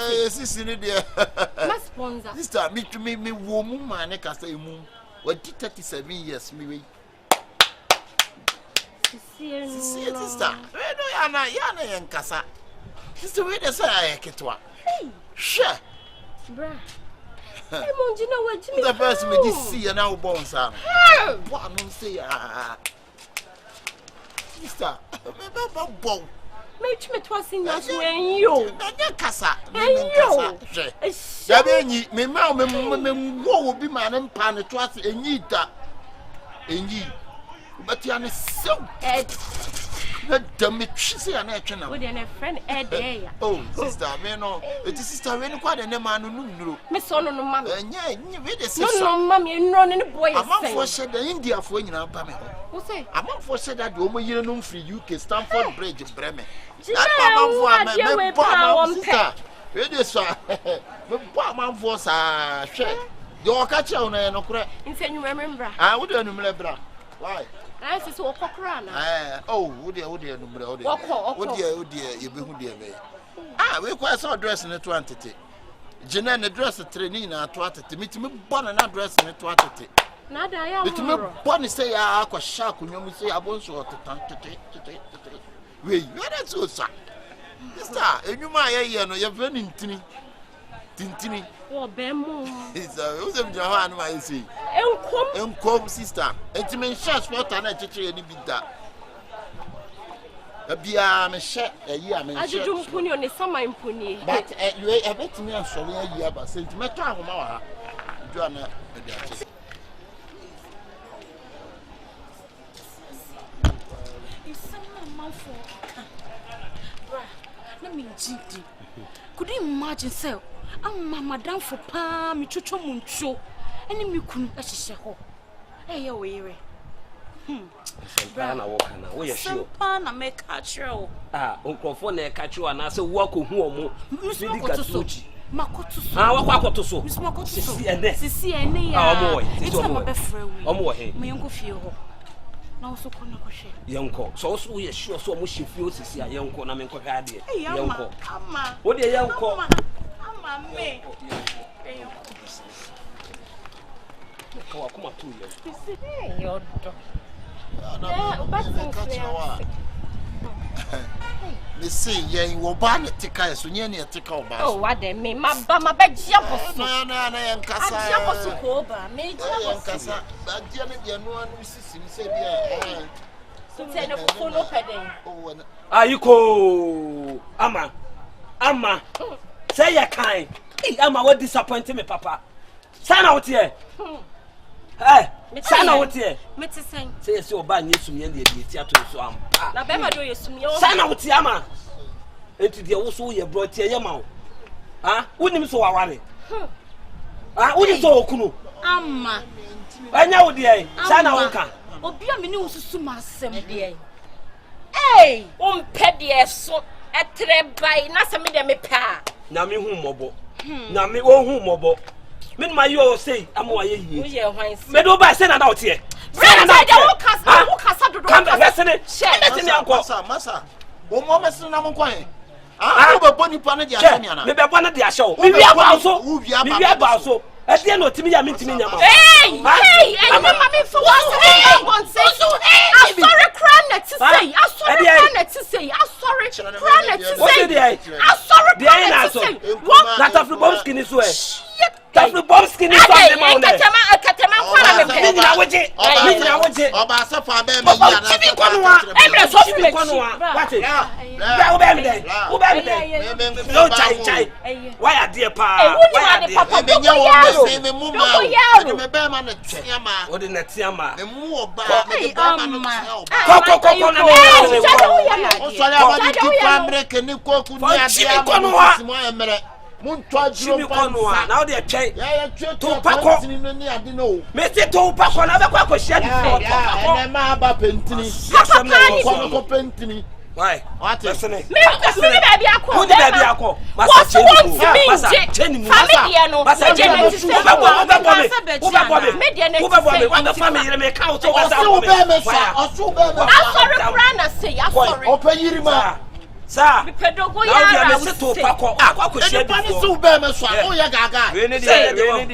sponsor. Sister, me, woman, my neck, I say, moon. What did 37 years, me? Sister, Yana and Cassa. Sister, wait a second. Sure. Bra. You know what you the first me see and now bones are. What I don't say, sister. Bow. Make me twice in your swing, you. Cassa. Yabe me ma me wo bi ma ne mpa ne twice enyi da. Enyi. But you are so me say an etching. With a friend Ed. Oh, sister, me no. It is sister when quite a man no. Miss Son no mamma. Yeah, you read the sister. No, mammy, no, any boy. I'm not for said the India for you now, Pamela. Who say? I'm not for said that woman you know free UK Stamford Bridge, Bremen. That man for sister. It is so. But man for sa share. Your catcher on no correct. Insane, you remember. I would remember. Why? I said so Cochrana. Oh, would you number? Oh, dear, you be who dear me. Ah, we quite saw dress in a 20. Jenan address a training at 20 meet me born and address in a 20. Nada, I am born say I was shark when you say I won't show to we, you're so sad. Mister, and you my no, you're very Tintini. Oh, Bemo. It's a Johan, I see. And come, sister. And to me, shots what an attitude any bit that. A beer, share a year, I don't put you on a summer in Pony. But you a bet me, I'm sorry, a year, but sentimental. Joanna, let me GD. Could you imagine, sir? I'm madam for palm, me chucho muncho. Any me couldn't actually ho. Hey, you're weary. Brana walk now. Where you sure? Pana make catch you. Ah, Uncle Fone catch you and I say walk who more. Makoto. Ah, what to so? Miss Makoto. See, and boy. It's my best friend. Oh, my uncle feel. Now so can Yanko. So we are sure so much if you see a Yanko na menko gadi. Yanko. Ama. What the Yanko? Ama me. Kawa kuma tu ye. Hey, your dog. Me say ye wo ba ne tika so nye ne tika o ba. Oh, what dey me ma ba be bosu. No yankasa. Ajia bosu ko ba. Me yankasa. Ba dia ne dia no anu sisi say bia. So say no follow peden. Oh, ayiko. Ama. Say ya kind. Ama what disappointed me papa. Sign out here. Hey, sign out here. Me te sign. Say so oba nyesum ye de theater so am. Na be ma do yesum ye. Sign out here ama. Enti de wo so ye bro tie ye ma wo. Ah, wonim so waware. Ah, wonim so okunu. Ama. Anya wo de sign out ka. Obi a me ni ususu ma asem de. Hey, pe de so etre bai na se me de me pa. Na me hu mobo. Na me wo hu mobo. Men my yo say am wa ye yi. Me do ba say na out here. Brother, I don't kasa do. Come listen it. Let me uncle. Masa. Wo mo mesin na mo kwan. Ah, wo be boni pa na dia show me na. Me be bona dia show. Me wi aba so. Me wi aba so. E dey no timi ya me timi nyama. Hey, and mama for what say. I'm sorry, Cranet to say. I'm sorry, Cranet to say. I'm sorry, Cranet to say. I'm sorry, Cranet to say. What? That of the bomb skin is where. That the bomb skin is on the mountain. Katema kwana me. Mina woje. Oba safa be me ya na. Tibi konwa. Emre so tibi konwa. What it? Who be me there? Who be me there? No chai. Why are there pa? Why are there? Me nya wo me mu ma. Me be ma na tiama. Odi na tiama. Me mu oba me be ma na Koko na me. O so ya ba di pamre ke ni koku ni ade ama. Simo emre. Chimi konwa na o de twen ya twe to pako ni ade no me se to pako na be kwa ko hia di for ene ma ba pentini ko pentini why what listen me be bia ko who be bia ko masa cheni mu masa cheni mu o be what family me ka o to wasa o be me sa o so be me sorry brana say sorry o pe yirima Sir, me pedogo ya ra se to pako akwa ko hia di for so be me so o ya gaga we ne dey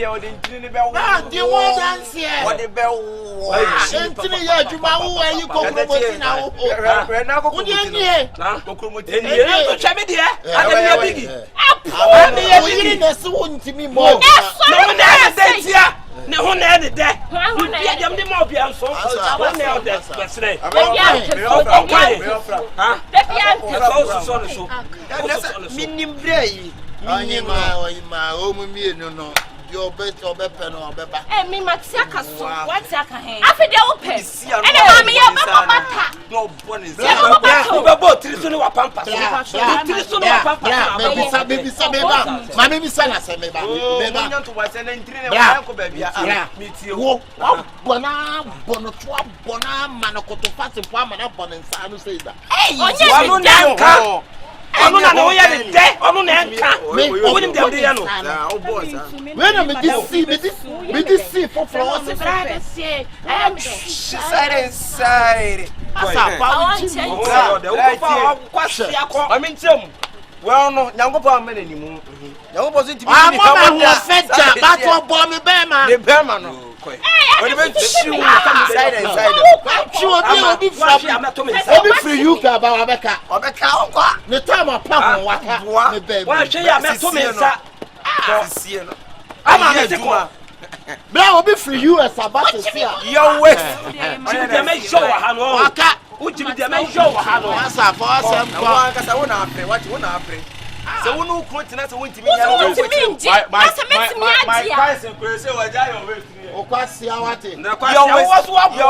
o de ntini ne be wo ah di wo dance here o de be wo ntini ya adwuma wo ayi kokromoti na wo re na kokromoti na kokromoti eni to twa me de ade me bigi ade ye bigi na se wo ntimi mo na wo na de tia ne ho na de de dem de mo bia nso one nail the besre ma o mu mienu no yo beto bepe no obeba me matia kaso what aka hen afi de ope ene ma me ya bata no bonus o bebo tiriso ni wa pampa tiriso ni wa pampa baby sa beba ma me bisa na se meba beba nyanto wa se na ntire ne wa ko ba bia metie wo bona bono to bona manokoto fase po amana bono nsa no sei da onye ni danka onu na no ya de onu na enka onu ni dem de ya no o boss when me this see for flowers she said asa pa uchi o kwasi akọ I mean tell well no nyangopo amene ni mu nyangopo so ntimi ni ka mo feta ba to bo me be ma the bema no when you shoot inside obi free you ka ba obeka okwa ne time apa ho waka me be wa hwe ya meto me nsa sie no ama me sekwa bra obi free you as about to see your waist de me show ha no waka ujimi de me show ha no asa for asem kwa wa kasa wona apre what wona apre se wonu kro tina se wontimi nya my cousin kro se waja your waist okwasi awate your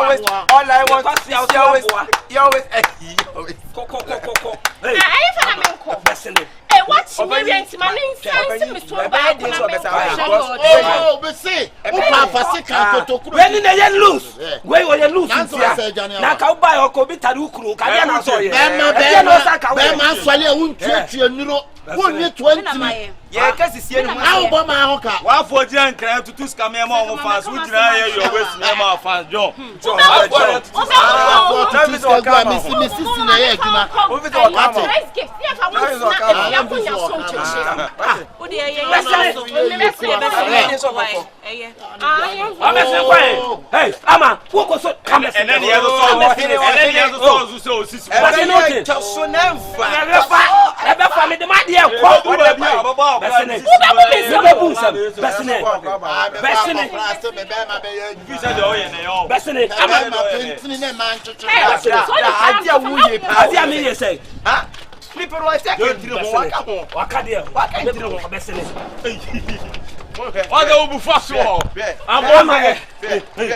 waist all I want is your waist ko ai fa na me ko besene watch me rent my name me so bad oh be say o pa fasika kotokuru when na ye loose we o ye loose na ka buy o ko bi tare ukuru ka dia na so ye be ma swale e wuntuatue nuro wonye 20 ye kasi sie no awo bo ma ho ka wa fo dia nkran tutu ska me ma o fans wo jira ye your waist me ma fans John Missy na ye adwuma o fi to ka mo let's get see if I want to snap ya kunya so cheche o de ye hey ama wo ko so come and then you so so sisi so nemfa ebe fa me de ma de ko besene Flipper was second waka de besene Olha o bufaço. Amor,